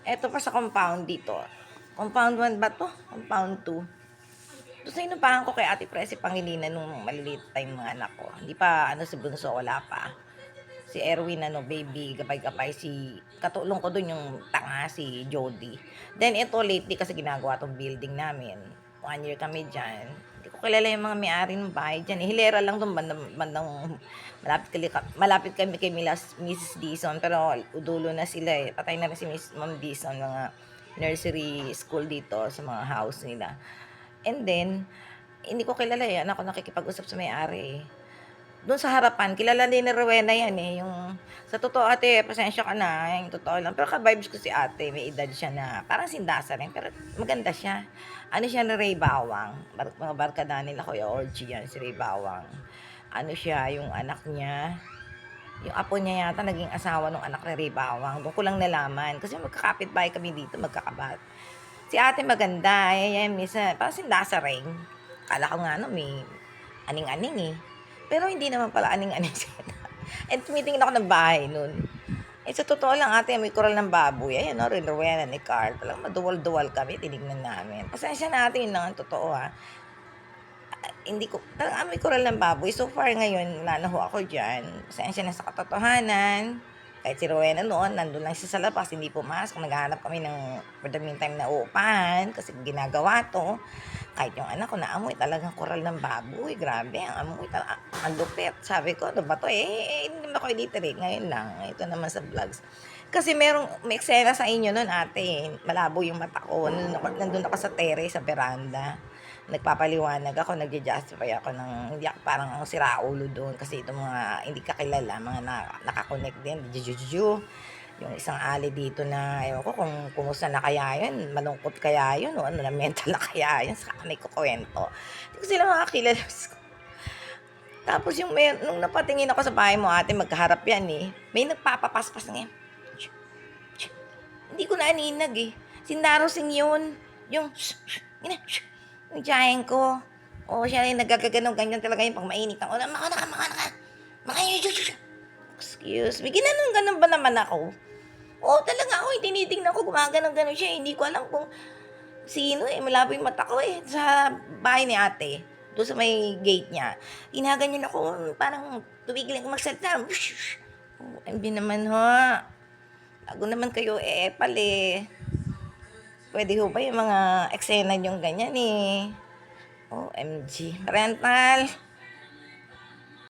Eto pa sa compound dito. Compound 1 ba 'to? Compound 2. Tapos inupahan ko kay Ate Presi Pangilinan nung maliliit pa yung mga anak ko. Hindi pa ano si bunso, wala pa. Si Erwin ano, baby, gabay-gabay. Si katulong ko dun yung tanga, si Jody. Then ito lately kasi ginagawa tong building namin. 1 year kami dyan. Hindi ko kilala yung mga may-ari ng bahay dyan. Hilera lang dun bandang malapit kami kay Mrs. Dison. Pero udulo na sila eh. Patay na rin si Ma'am Dison. Mga nursery school dito sa mga house nila. And then, hindi ko kilala eh. Anak ko nakikipag-usap sa may-ari eh. Doon sa harapan, kilala din ni Rowena yan eh. Yung, sa totoo ate, pasensya ka na. Yung totoo lang. Pero ka-vibes ko si ate. May edad siya na, parang sindasa rin. Pero maganda siya. Ano siya ni Ray Bawang. Mga barkada nila, Kuya Orgy yan, si Ray Bawang. Ano siya, yung anak niya. Yung apo niya yata, naging asawa ng anak ni Ray Bawang. Doon ko lang nalaman. Kasi magkakapit-bahay kami dito, magkakabat. Si ate maganda. Yan, misa, parang sindasa rin. Kala ko nga no, may aning-aning eh. Pero hindi naman pala aning-aning siya. And tumitingin ako ng bahay nun. Eh sa totoo lang ate, may koral ng baboy. Ayan no, Rowena ni Carl. Talagang maduwal-duwal kami, tinignan namin. Pasensya natin, yun lang ang totoo ha. Hindi ko, talagang may koral ng baboy. So far ngayon, wala na ho ako dyan. Pasensya na sa katotohanan. Kahit si Rowena noon, nandun lang siya sa labas, hindi pumasok. Naghahanap kami ng for the meantime na uupahan kasi ginagawa to. Kahit yung anak ko naamoy talagang koral ng baboy. Grabe, ang amoy talaga, ang lupit. Sabi ko, ano ba to? Hindi naman ako illiterate. Ngayon lang, ito naman sa vlogs. Kasi may eksena sa inyo nun ate. Malabo yung mata ko. Nandun ako sa terrace, sa veranda. Nagpapaliwanag ako, nagja-justify ako ng, hindi ako parang ang siraulo doon. Kasi itong mga hindi kakilala, mga nakakonect din. Jujuju. Yung isang ali dito na, ewan ko kung kumusta na kaya yun, malungkot kaya yun, o ano na mental na kaya yun, saka may kukwento. Hindi ko sila makakilala. Tapos nung napatingin ako sa bahay mo ate, magkaharap yan eh, may nagpapapaspas nga. Hindi ko na aninag eh. Si Narosing yun. Yung, yung tiyahin ko. O siya yung nagkagaganong ganyan talaga yung pang mainit. Excuse me, ginanon-ganon ba naman ako? Oo, talaga ako, tinitingnan ko, gumagano'n-ganon siya. Hindi ko alam kung sino eh. Malabo yung mata ko eh. Sa bahay ni ate. Doon sa may gate niya. Ginaganyan ako, parang tumigil ako magsalita. OMG naman ho. Bago naman kayo epal eh. Pwede ho ba yung mga eksena yung ganyan eh. OMG. Rental.